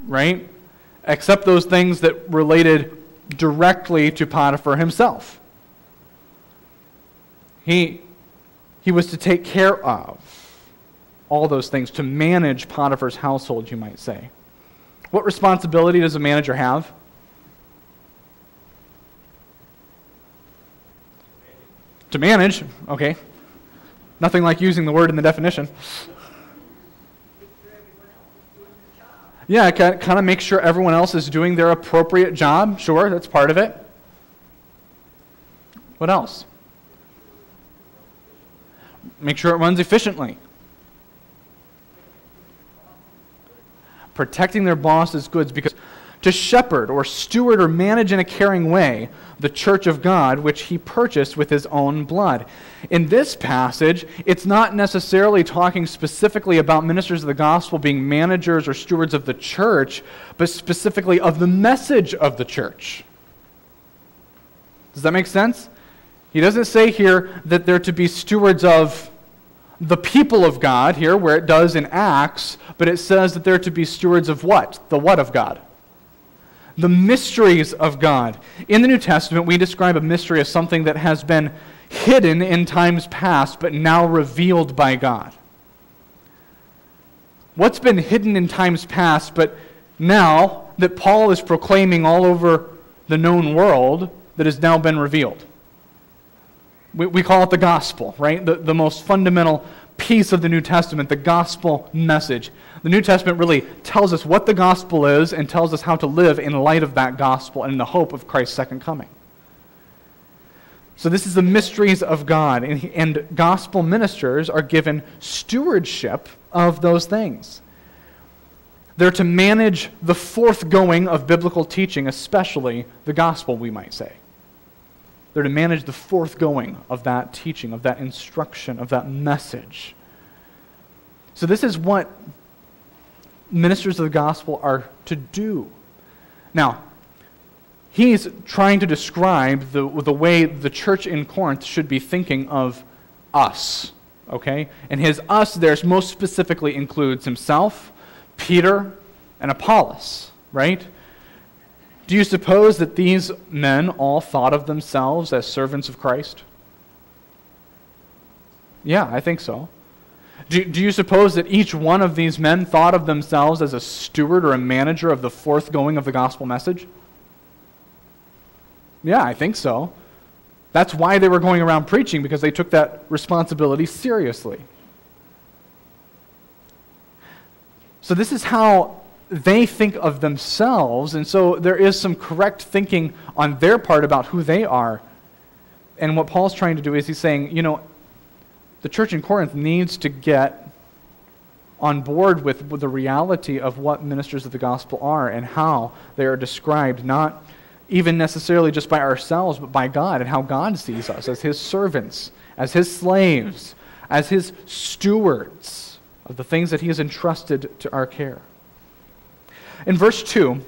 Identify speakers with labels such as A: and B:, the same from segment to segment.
A: right? Except those things that related directly to Potiphar himself. He was to take care of all those things, to manage Potiphar's household, you might say. What responsibility does a manager have? To manage, okay. Nothing like using the word in the definition. Yeah, kind of make sure everyone else is doing their appropriate job. Sure, that's part of it. What else? Make sure it runs efficiently. Protecting their boss's goods, because to shepherd or steward or manage in a caring way the church of God, which he purchased with his own blood. In this passage, it's not necessarily talking specifically about ministers of the gospel being managers or stewards of the church, but specifically of the message of the church. Does that make sense? He doesn't say here that they're to be stewards of the people of God here, where it does in Acts, but it says that they're to be stewards of what? The what of God? The mysteries of God. In the New Testament, we describe a mystery as something that has been hidden in times past, but now revealed by God. What's been hidden in times past, but now that Paul is proclaiming all over the known world, that has now been revealed? We call it the gospel, right? The most fundamental piece of the New Testament, the gospel message. The New Testament really tells us what the gospel is and tells us how to live in light of that gospel and in the hope of Christ's second coming. So this is the mysteries of God, and gospel ministers are given stewardship of those things. They're to manage the forthgoing of biblical teaching, especially the gospel, we might say. They're to manage the forthgoing of that teaching, of that instruction, of that message. So this is what ministers of the gospel are to do. Now, he's trying to describe the way the church in Corinth should be thinking of us, okay? And his us there most specifically includes himself, Peter, and Apollos, right? Do you suppose that these men all thought of themselves as servants of Christ? Yeah, I think so. Do you suppose that each one of these men thought of themselves as a steward or a manager of the forthgoing of the gospel message? Yeah, I think so. That's why they were going around preaching, because they took that responsibility seriously. So this is how they think of themselves, and so there is some correct thinking on their part about who they are. And what Paul's trying to do is he's saying, the church in Corinth needs to get on board with the reality of what ministers of the gospel are and how they are described, not even necessarily just by ourselves, but by God, and how God sees us as his servants, as his slaves, as his stewards of the things that he has entrusted to our care. In verse 2,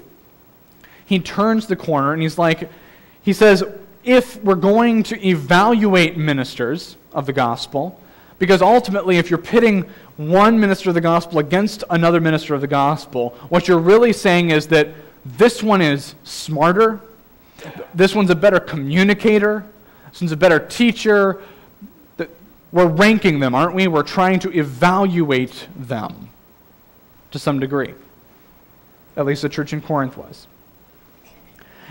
A: he turns the corner and he says, if we're going to evaluate ministers of the gospel, because ultimately if you're pitting one minister of the gospel against another minister of the gospel, what you're really saying is that this one is smarter, this one's a better communicator, this one's a better teacher. We're ranking them, aren't we? We're trying to evaluate them to some degree. At least the church in Corinth was.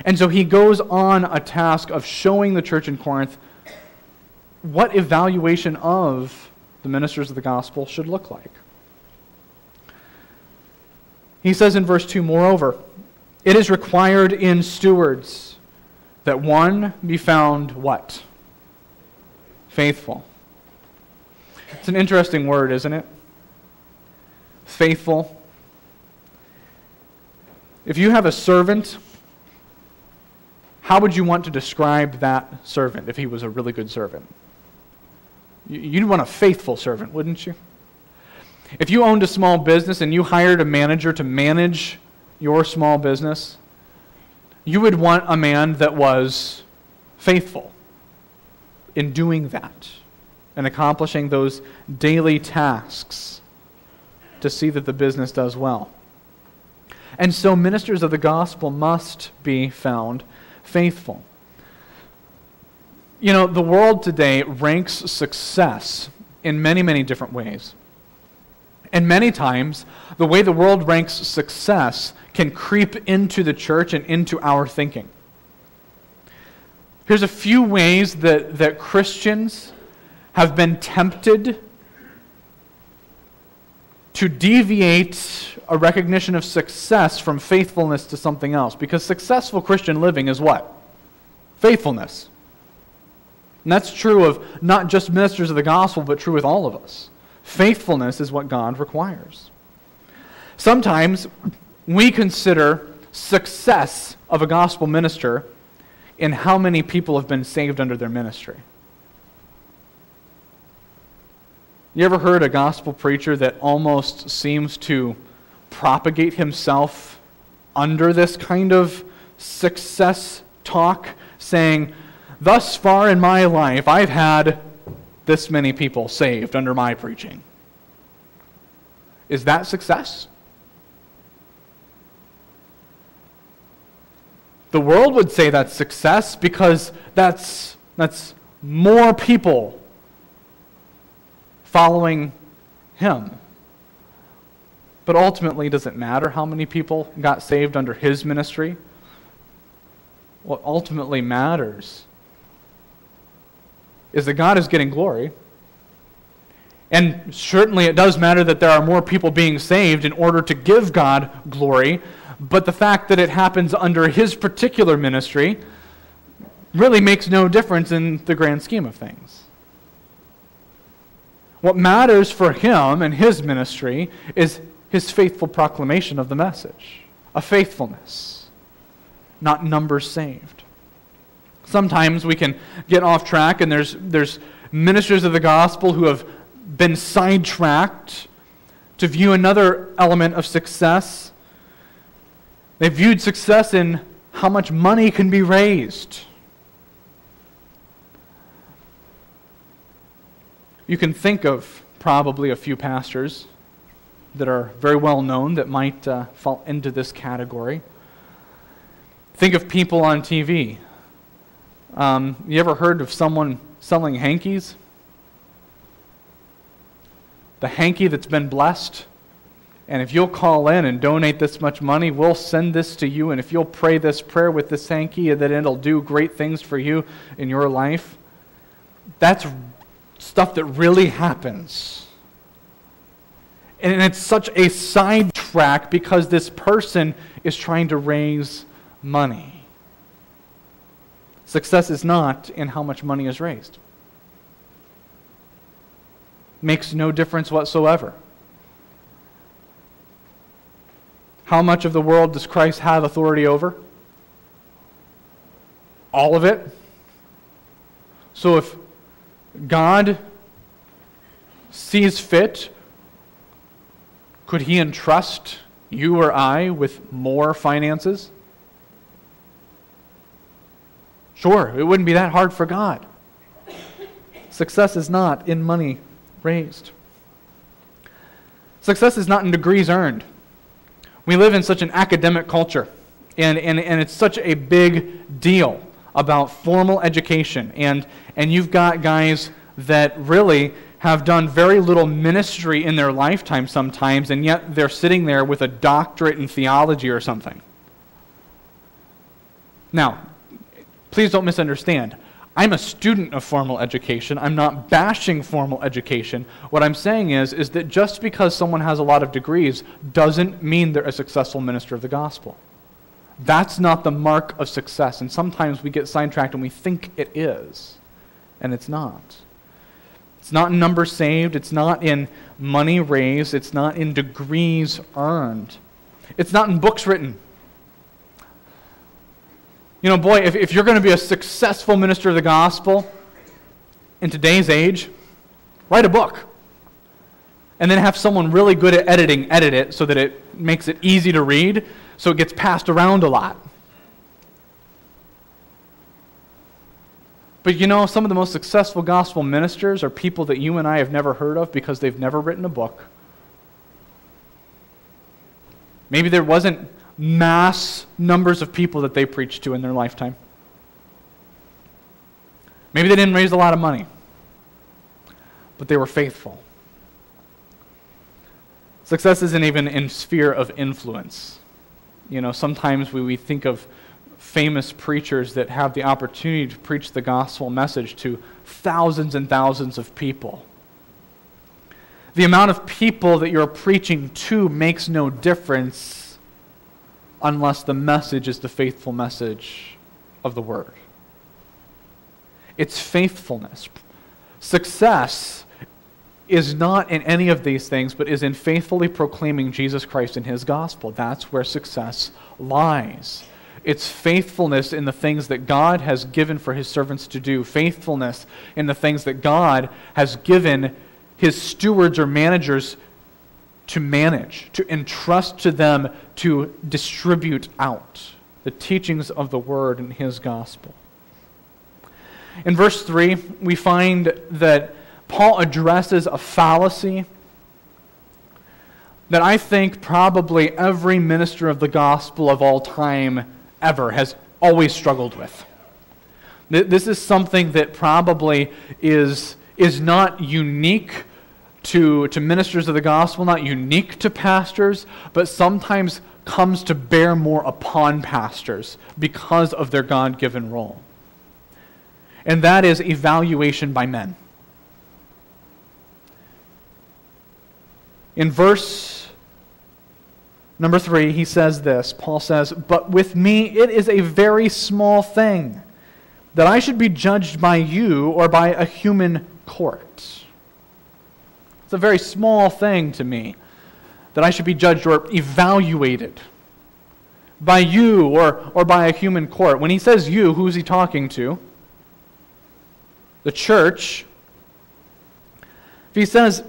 A: And so he goes on a task of showing the church in Corinth what evaluation of the ministers of the gospel should look like. He says in verse 2, moreover, it is required in stewards that one be found what? Faithful. It's an interesting word, isn't it? Faithful. If you have a servant, how would you want to describe that servant if he was a really good servant? You'd want a faithful servant, wouldn't you? If you owned a small business and you hired a manager to manage your small business, you would want a man that was faithful in doing that and accomplishing those daily tasks to see that the business does well. And so ministers of the gospel must be found faithful. You know, the world today ranks success in many, many different ways. And many times, the way the world ranks success can creep into the church and into our thinking. Here's a few ways that Christians have been tempted to deviate a recognition of success from faithfulness to something else. Because successful Christian living is what? Faithfulness. And that's true of not just ministers of the gospel, but true with all of us. Faithfulness is what God requires. Sometimes we consider success of a gospel minister in how many people have been saved under their ministry. You ever heard a gospel preacher that almost seems to propagate himself under this kind of success talk, saying, thus far in my life, I've had this many people saved under my preaching? Is that success? The world would say that's success because that's more people following him. But ultimately, does it matter how many people got saved under his ministry? What ultimately matters is that God is getting glory. And certainly it does matter that there are more people being saved in order to give God glory, but the fact that it happens under his particular ministry really makes no difference in the grand scheme of things. What matters for him and his ministry is his faithful proclamation of the message, a faithfulness, not numbers saved. Sometimes we can get off track, and there's ministers of the gospel who have been sidetracked to view another element of success. They viewed success in how much money can be raised. You can think of probably a few pastors that are very well known that might fall into this category. Think of people on TV. You ever heard of someone selling hankies? The hanky that's been blessed. And if you'll call in and donate this much money, we'll send this to you. And if you'll pray this prayer with this hanky, then it'll do great things for you in your life. That's stuff that really happens. And it's such a sidetrack because this person is trying to raise money. Success is not in how much money is raised. Makes no difference whatsoever. How much of the world does Christ have authority over? All of it. So if God sees fit, could he entrust you or I with more finances? Sure, it wouldn't be that hard for God. Success is not in money raised. Success is not in degrees earned. We live in such an academic culture, and it's such a big deal about formal education. And you've got guys that really have done very little ministry in their lifetime sometimes, and yet they're sitting there with a doctorate in theology or something. Now, please don't misunderstand. I'm a student of formal education. I'm not bashing formal education. What I'm saying is that just because someone has a lot of degrees doesn't mean they're a successful minister of the gospel. That's not the mark of success. And sometimes we get sidetracked and we think it is. And it's not. It's not in numbers saved. It's not in money raised. It's not in degrees earned. It's not in books written. You know, boy, if you're going to be a successful minister of the gospel in today's age, write a book. And then have someone really good at editing edit it so that it makes it easy to read, so it gets passed around a lot. But you know, some of the most successful gospel ministers are people that you and I have never heard of because they've never written a book. Maybe there wasn't mass numbers of people that they preached to in their lifetime. Maybe they didn't raise a lot of money, but they were faithful. Success isn't even in sphere of influence. Sometimes we think of famous preachers that have the opportunity to preach the gospel message to thousands and thousands of people. The amount of people that you're preaching to makes no difference unless the message is the faithful message of the Word. It's faithfulness. Success is not in any of these things, but is in faithfully proclaiming Jesus Christ and His gospel. That's where success lies. It's faithfulness in the things that God has given for His servants to do. Faithfulness in the things that God has given His stewards or managers to manage, to entrust to them to distribute out the teachings of the Word and His gospel. In verse 3, we find that Paul addresses a fallacy that I think probably every minister of the gospel of all time ever has always struggled with. This is something that probably is not unique to ministers of the gospel, not unique to pastors, but sometimes comes to bear more upon pastors because of their God-given role. And that is evaluation by men. In verse number 3, he says this. Paul says, "But with me it is a very small thing that I should be judged by you or by a human court." It's a very small thing to me that I should be judged or evaluated by you or by a human court. When he says you, who is he talking to? The church. If he says,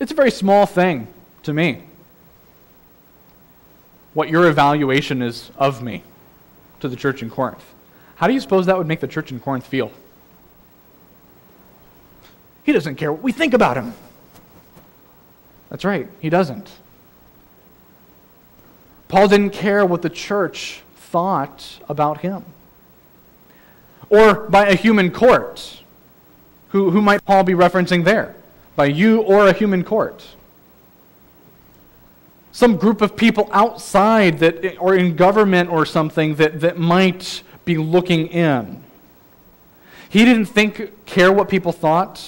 A: it's a very small thing to me what your evaluation is of me to the church in Corinth, how do you suppose that would make the church in Corinth feel? He doesn't care what we think about him. That's right, he doesn't. Paul didn't care what the church thought about him. Or by a human court. Who might Paul be referencing there? By you or a human court? Some group of people outside that, or in government or something that might be looking in. He didn't care what people thought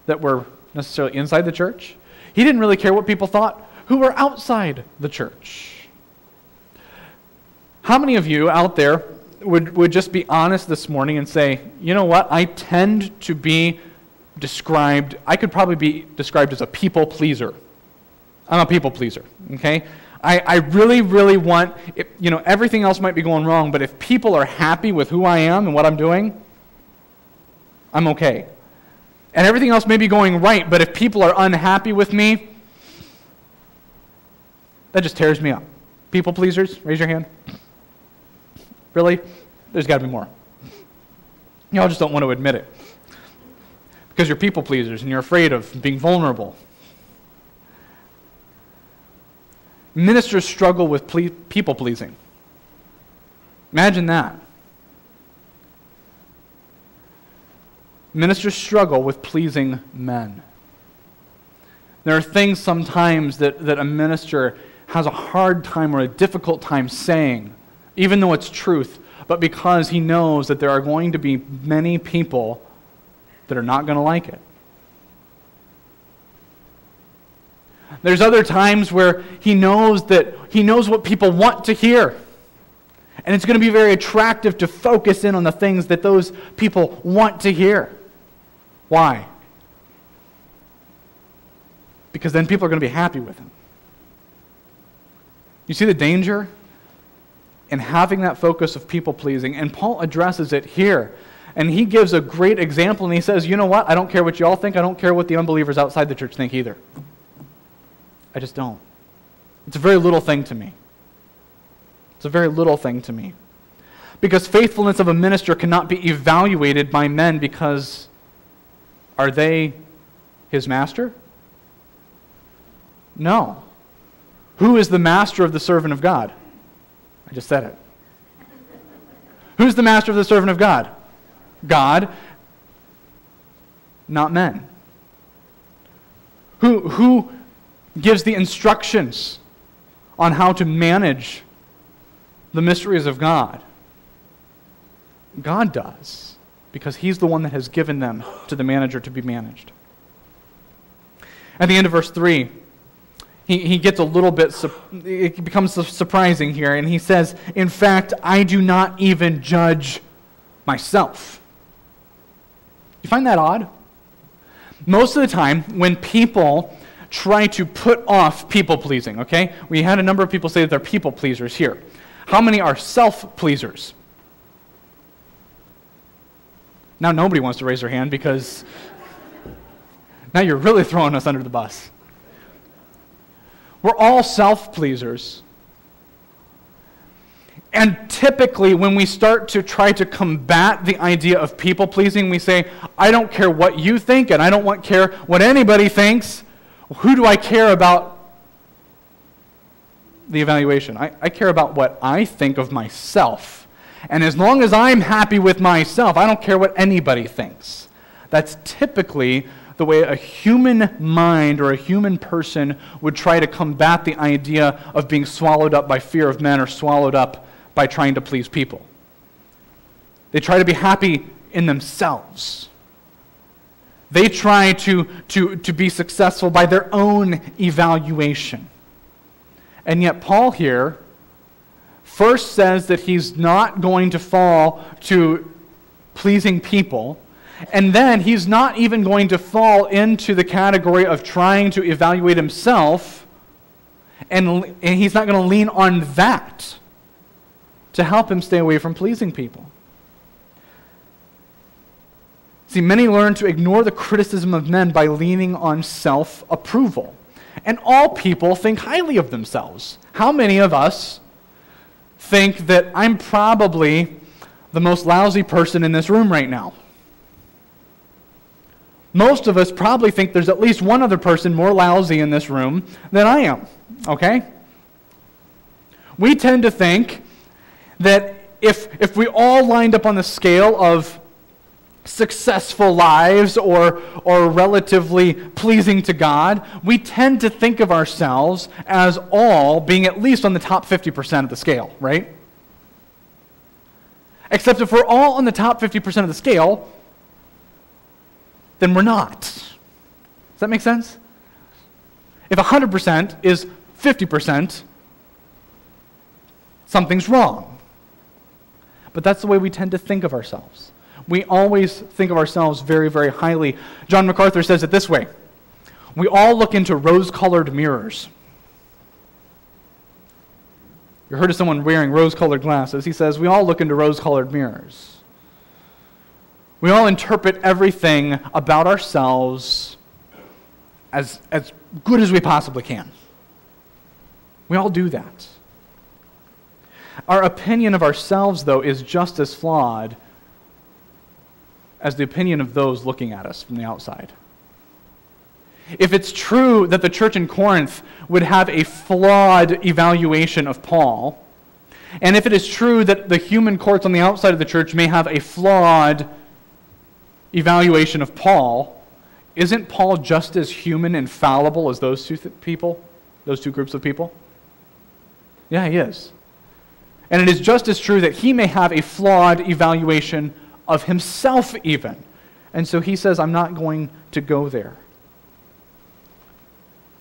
A: that were necessarily inside the church. He didn't really care what people thought who were outside the church. How many of you out there would just be honest this morning and say, you know what, I tend to be described, I could probably be described as a people pleaser. I'm a people pleaser, okay? I really, really want, everything else might be going wrong, but if people are happy with who I am and what I'm doing, I'm okay. And everything else may be going right, but if people are unhappy with me, that just tears me up. People pleasers, raise your hand. Really? There's got to be more. Y'all just don't want to admit it. Because you're people pleasers and you're afraid of being vulnerable. Ministers struggle with people pleasing. Imagine that. Ministers struggle with pleasing men. There are things sometimes that a minister has a hard time or a difficult time saying, even though it's truth, but because he knows that there are going to be many people that are not going to like it. There's other times where he knows what people want to hear. And it's going to be very attractive to focus in on the things that those people want to hear. Why? Because then people are going to be happy with him. You see the danger in having that focus of people pleasing? And Paul addresses it here. And he gives a great example, and he says, you know what? I don't care what you all think. I don't care what the unbelievers outside the church think either. I just don't. It's a very little thing to me. It's a very little thing to me. Because faithfulness of a minister cannot be evaluated by men because are they his master? No. Who is the master of the servant of God? I just said it. Who's the master of the servant of God? God, not men. Who gives the instructions on how to manage the mysteries of God? God does, because he's the one that has given them to the manager to be managed. At the end of verse 3, he gets a little bit, it becomes surprising here, and he says, in fact, I do not even judge myself. You find that odd? Most of the time, when people try to put off people-pleasing, okay? We had a number of people say that they're people-pleasers here. How many are self-pleasers? Now nobody wants to raise their hand because now you're really throwing us under the bus. We're all self-pleasers. And typically when we start to try to combat the idea of people-pleasing, we say, I don't care what you think and I don't care what anybody thinks. Who do I care about the evaluation? I care about what I think of myself. And as long as I'm happy with myself, I don't care what anybody thinks. That's typically the way a human mind or a human person would try to combat the idea of being swallowed up by fear of men or swallowed up by trying to please people. They try to be happy in themselves. They try to be successful by their own evaluation. And yet Paul here first says that he's not going to fall to pleasing people, and then he's not even going to fall into the category of trying to evaluate himself, and he's not going to lean on that to help him stay away from pleasing people. See, many learn to ignore the criticism of men by leaning on self-approval. And all people think highly of themselves. How many of us think that I'm probably the most lousy person in this room right now? Most of us probably think there's at least one other person more lousy in this room than I am, okay? We tend to think that if we all lined up on the scale of successful lives or relatively pleasing to God, we tend to think of ourselves as all being at least on the top 50% of the scale, right? Except if we're all on the top 50% of the scale, then we're not. Does that make sense? If 100% is 50%, something's wrong. But that's the way we tend to think of ourselves. We always think of ourselves very, very highly. John MacArthur says it this way: we all look into rose-colored mirrors. You heard of someone wearing rose-colored glasses? He says, we all look into rose-colored mirrors. We all interpret everything about ourselves as good as we possibly can. We all do that. Our opinion of ourselves, though, is just as flawed as the opinion of those looking at us from the outside. If it's true that the church in Corinth would have a flawed evaluation of Paul, and if it is true that the human courts on the outside of the church may have a flawed evaluation of Paul, isn't Paul just as human and fallible as those two groups of people? Yeah, he is. And it is just as true that he may have a flawed evaluation of himself even. And so he says, I'm not going to go there.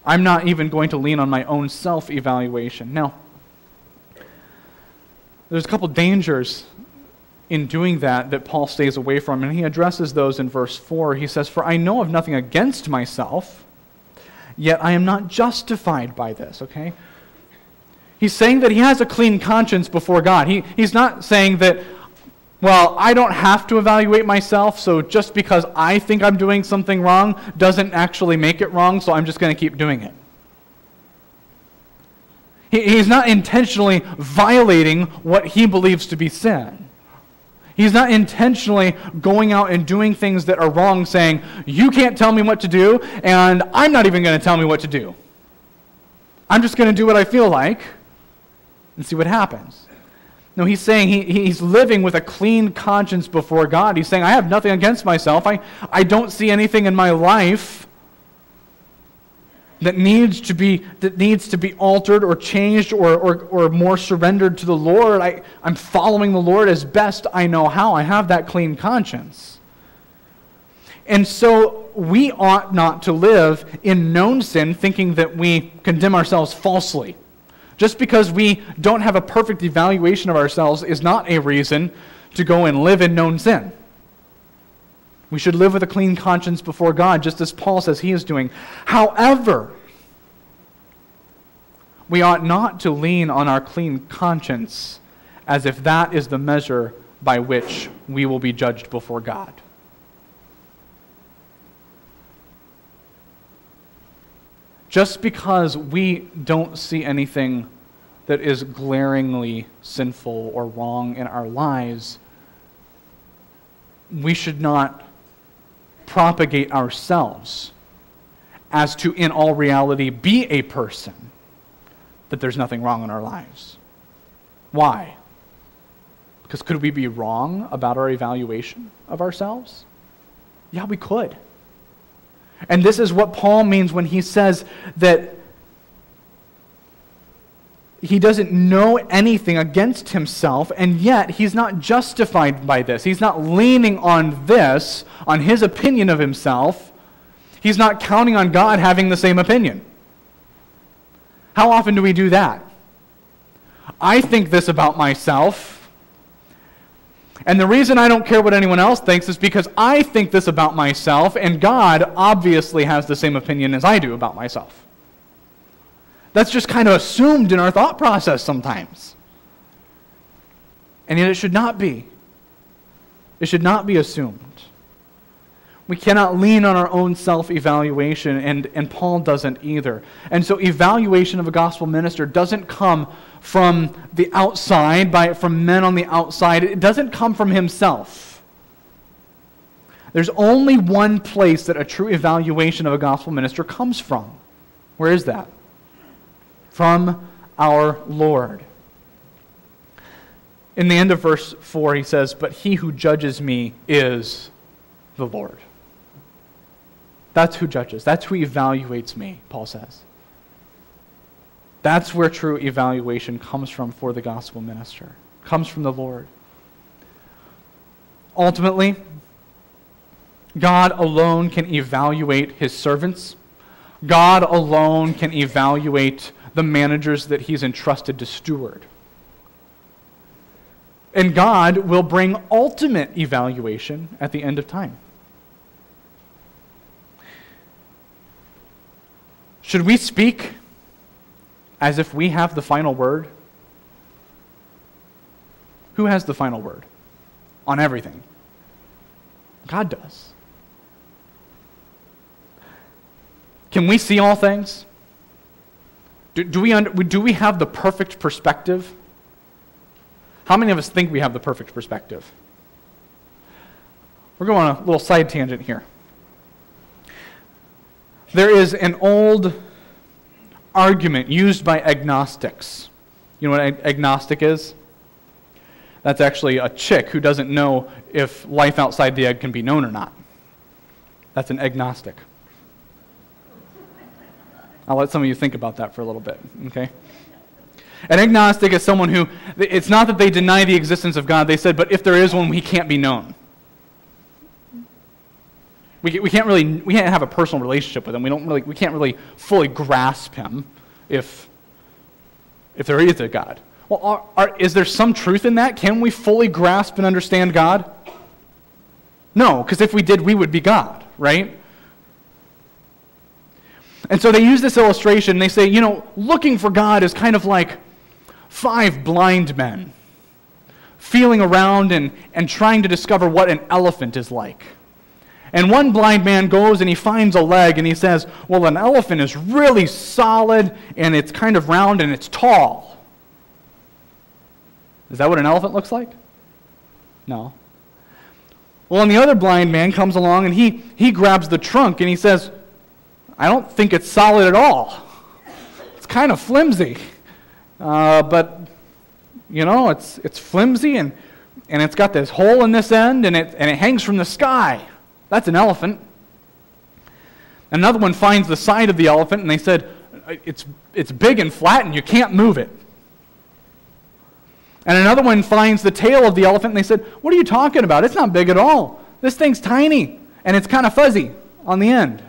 A: I'm not even going to lean on my own self-evaluation. Now, there's a couple dangers in doing that Paul stays away from, and he addresses those in verse 4. He says, for I know of nothing against myself, yet I am not justified by this, okay? He's saying that he has a clean conscience before God. He's not saying that, well, I don't have to evaluate myself, so just because I think I'm doing something wrong doesn't actually make it wrong, so I'm just going to keep doing it. He's not intentionally violating what he believes to be sin. He's not intentionally going out and doing things that are wrong, saying, you can't tell me what to do, and I'm not even going to tell me what to do. I'm just going to do what I feel like and see what happens. No, he's saying he's living with a clean conscience before God. He's saying, I have nothing against myself. I don't see anything in my life that needs to be altered or changed or more surrendered to the Lord. I'm following the Lord as best I know how. I have that clean conscience. And so we ought not to live in known sin thinking that we condemn ourselves falsely. Just because we don't have a perfect evaluation of ourselves is not a reason to go and live in known sin. We should live with a clean conscience before God, just as Paul says he is doing. However, we ought not to lean on our clean conscience as if that is the measure by which we will be judged before God. Just because we don't see anything that is glaringly sinful or wrong in our lives, we should not propagate ourselves as to, in all reality, be a person that there's nothing wrong in our lives. Why? Because could we be wrong about our evaluation of ourselves? Yeah, we could. And this is what Paul means when he says that he doesn't know anything against himself, and yet he's not justified by this. He's not leaning on this, on his opinion of himself. He's not counting on God having the same opinion. How often do we do that? I think this about myself, and the reason I don't care what anyone else thinks is because I think this about myself, and God obviously has the same opinion as I do about myself. That's just kind of assumed in our thought process sometimes. And yet it should not be. It should not be assumed. We cannot lean on our own self-evaluation, and Paul doesn't either. And so evaluation of a gospel minister doesn't come from the outside, from men on the outside. It doesn't come from himself. There's only one place that a true evaluation of a gospel minister comes from. Where is that? From our Lord. In the end of verse 4, he says, "But he who judges me is the Lord." That's who judges. That's who evaluates me, Paul says. That's where true evaluation comes from for the gospel minister. It comes from the Lord. Ultimately, God alone can evaluate his servants. God alone can evaluate the managers that he's entrusted to steward. And God will bring ultimate evaluation at the end of time. Should we speak as if we have the final word? Who has the final word on everything? God does. Can we see all things? Do we have the perfect perspective? How many of us think we have the perfect perspective? We're going on a little side tangent here. There is an old argument used by agnostics. You know what an agnostic is? That's actually a chick who doesn't know if life outside the egg can be known or not. That's an agnostic. I'll let some of you think about that for a little bit, okay? An agnostic is someone who, it's not that they deny the existence of God, they said, but if there is one, he can't be known. We can't have a personal relationship with him. We can't really fully grasp him if there is a God. Well, is there some truth in that? Can we fully grasp and understand God? No, because if we did, we would be God, right? And so they use this illustration, and they say, looking for God is kind of like 5 blind men feeling around and trying to discover what an elephant is like. And one blind man goes and he finds a leg and he says, well, an elephant is really solid and it's kind of round and it's tall. Is that what an elephant looks like? No. Well, and the other blind man comes along and he grabs the trunk and he says, I don't think it's solid at all. It's kind of flimsy, but You know, it's flimsy and it's got this hole in this end and it hangs from the sky. That's an elephant. Another one finds the side of the elephant and they said, it's big and flat and you can't move it. And another one finds the tail of the elephant and they said, what are you talking about? It's not big at all. This thing's tiny and it's kind of fuzzy on the end.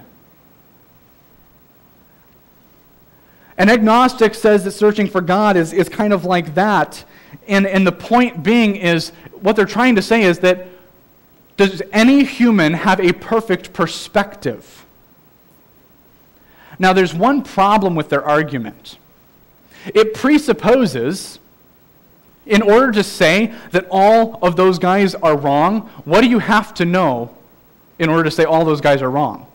A: An agnostic says that searching for God is kind of like that. And the point being is, what they're trying to say is that, does any human have a perfect perspective? Now, there's one problem with their argument. It presupposes, in order to say that all of those guys are wrong, what do you have to know in order to say all those guys are wrong?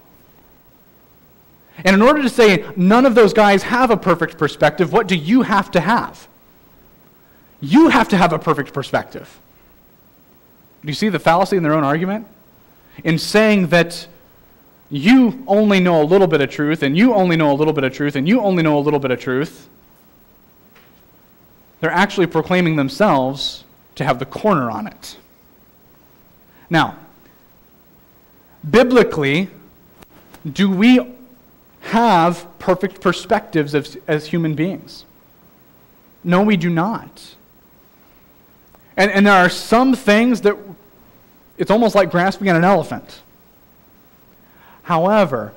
A: And in order to say none of those guys have a perfect perspective, what do you have to have? You have to have a perfect perspective. Do you see the fallacy in their own argument? In saying that you only know a little bit of truth, and you only know a little bit of truth, and you only know a little bit of truth, they're actually proclaiming themselves to have the corner on it. Now, biblically, do we have perfect perspectives as human beings? No, we do not. And there are some things that it's almost like grasping at an elephant. However,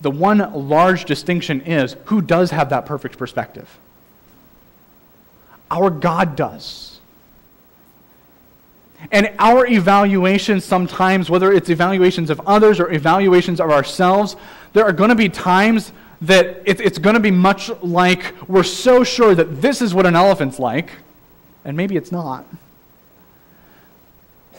A: the one large distinction is, who does have that perfect perspective? Our God does. And our evaluations sometimes, whether it's evaluations of others or evaluations of ourselves, there are going to be times that it's going to be much like we're so sure that this is what an elephant's like, and maybe it's not.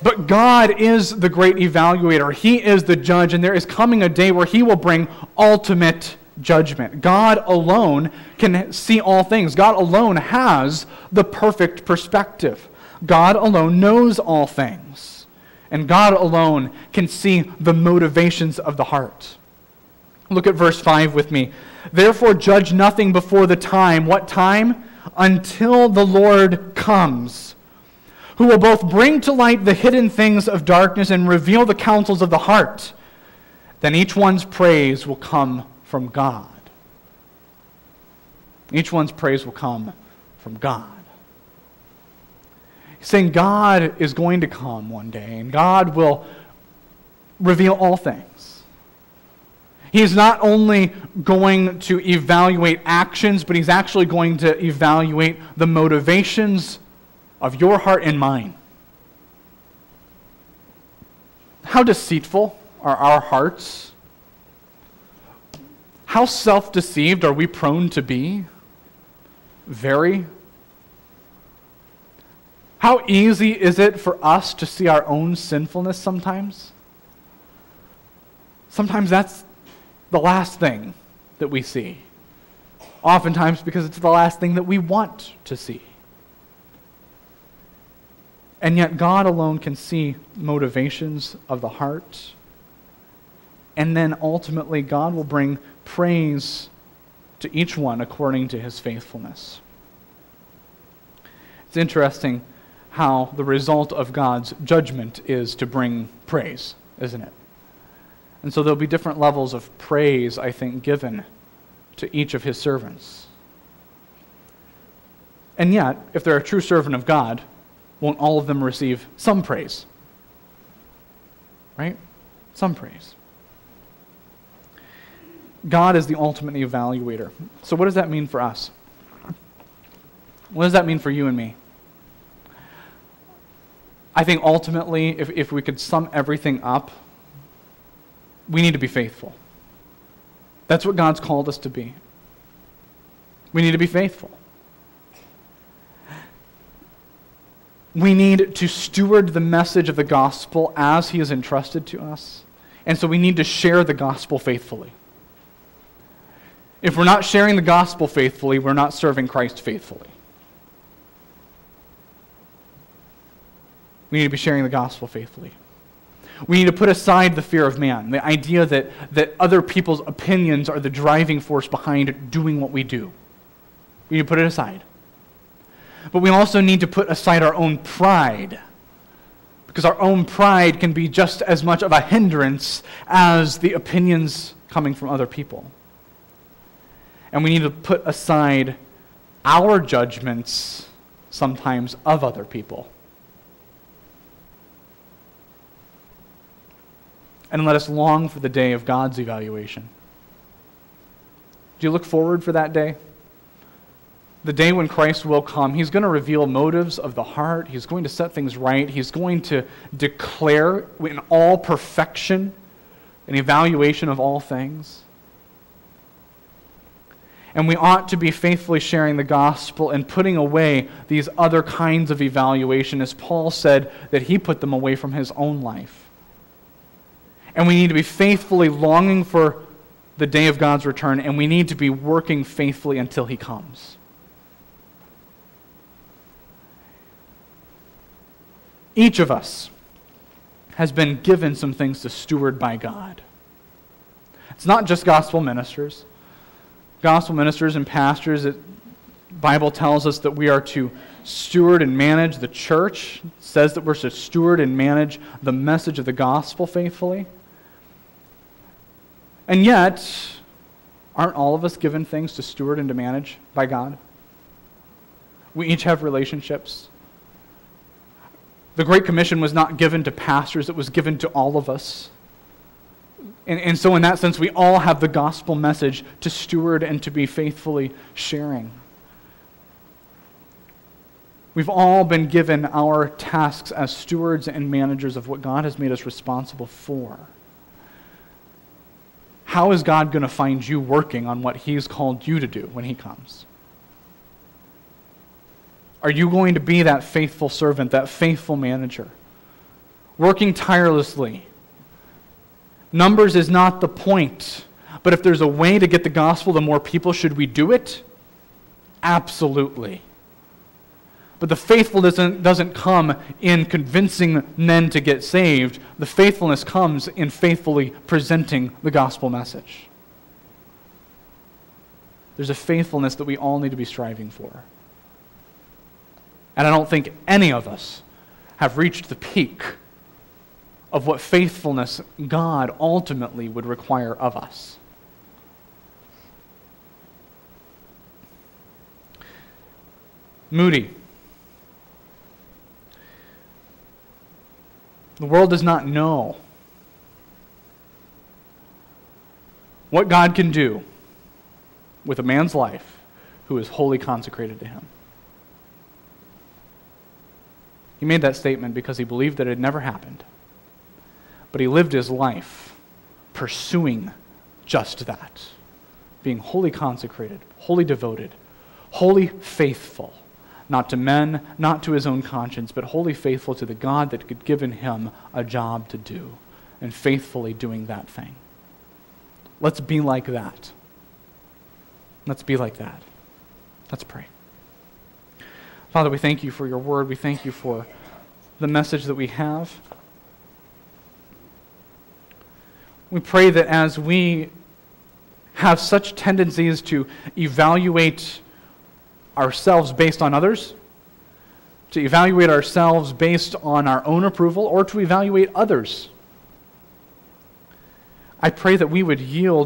A: But God is the great evaluator. He is the judge, and there is coming a day where He will bring ultimate judgment. God alone can see all things. God alone has the perfect perspective. God alone knows all things. And God alone can see the motivations of the heart. Look at verse 5 with me. Therefore judge nothing before the time. What time? Until the Lord comes, who will both bring to light the hidden things of darkness and reveal the counsels of the heart. Then each one's praise will come from God. Each one's praise will come from God. He's saying God is going to come one day, and God will reveal all things. He is not only going to evaluate actions, but He's actually going to evaluate the motivations of your heart and mine. How deceitful are our hearts? How self-deceived are we prone to be? Very. How easy is it for us to see our own sinfulness sometimes? Sometimes that's the last thing that we see. Oftentimes because it's the last thing that we want to see. And yet God alone can see motivations of the heart. And then ultimately God will bring praise to each one according to His faithfulness. It's interesting how the result of God's judgment is to bring praise, isn't it? And so there'll be different levels of praise, I think, given to each of His servants. And yet, if they're a true servant of God, won't all of them receive some praise? Right? Some praise. God is the ultimate evaluator. So what does that mean for us? What does that mean for you and me? I think ultimately, if we could sum everything up, we need to be faithful. That's what God's called us to be. We need to be faithful. We need to steward the message of the gospel as He is entrusted to us. And so we need to share the gospel faithfully. If we're not sharing the gospel faithfully, we're not serving Christ faithfully. We need to be sharing the gospel faithfully. We need to put aside the fear of man, the idea that other people's opinions are the driving force behind doing what we do. We need to put it aside. But we also need to put aside our own pride, because our own pride can be just as much of a hindrance as the opinions coming from other people. And we need to put aside our judgments sometimes of other people. And let us long for the day of God's evaluation. Do you look forward for that day? The day when Christ will come. He's going to reveal motives of the heart. He's going to set things right. He's going to declare in all perfection an evaluation of all things. And we ought to be faithfully sharing the gospel and putting away these other kinds of evaluation, as Paul said that he put them away from his own life. And we need to be faithfully longing for the day of God's return, and we need to be working faithfully until he comes. Each of us has been given some things to steward by God. It's not just gospel ministers. Gospel ministers and pastors, the Bible tells us that we are to steward and manage the church. It says that we're to steward and manage the message of the gospel faithfully. And yet, aren't all of us given things to steward and to manage by God? We each have relationships. The Great Commission was not given to pastors, it was given to all of us. And so in that sense, we all have the gospel message to steward and to be faithfully sharing. We've all been given our tasks as stewards and managers of what God has made us responsible for. How is God going to find you working on what He's called you to do when He comes? Are you going to be that faithful servant, that faithful manager, working tirelessly? Numbers is not the point, but if there's a way to get the gospel to more people, should we do it? Absolutely. But the faithfulness doesn't come in convincing men to get saved. The faithfulness comes in faithfully presenting the gospel message. There's a faithfulness that we all need to be striving for. And I don't think any of us have reached the peak of what faithfulness God ultimately would require of us. Moody. The world does not know what God can do with a man's life who is wholly consecrated to Him. He made that statement because he believed that it had never happened. But he lived his life pursuing just that, being wholly consecrated, wholly devoted, wholly faithful, not to men, not to his own conscience, but wholly faithful to the God that had given him a job to do, and faithfully doing that thing. Let's be like that. Let's be like that. Let's pray. Father, we thank you for your word. We thank you for the message that we have. We pray that as we have such tendencies to evaluate ourselves based on others, to evaluate ourselves based on our own approval, or to evaluate others, I pray that we would yield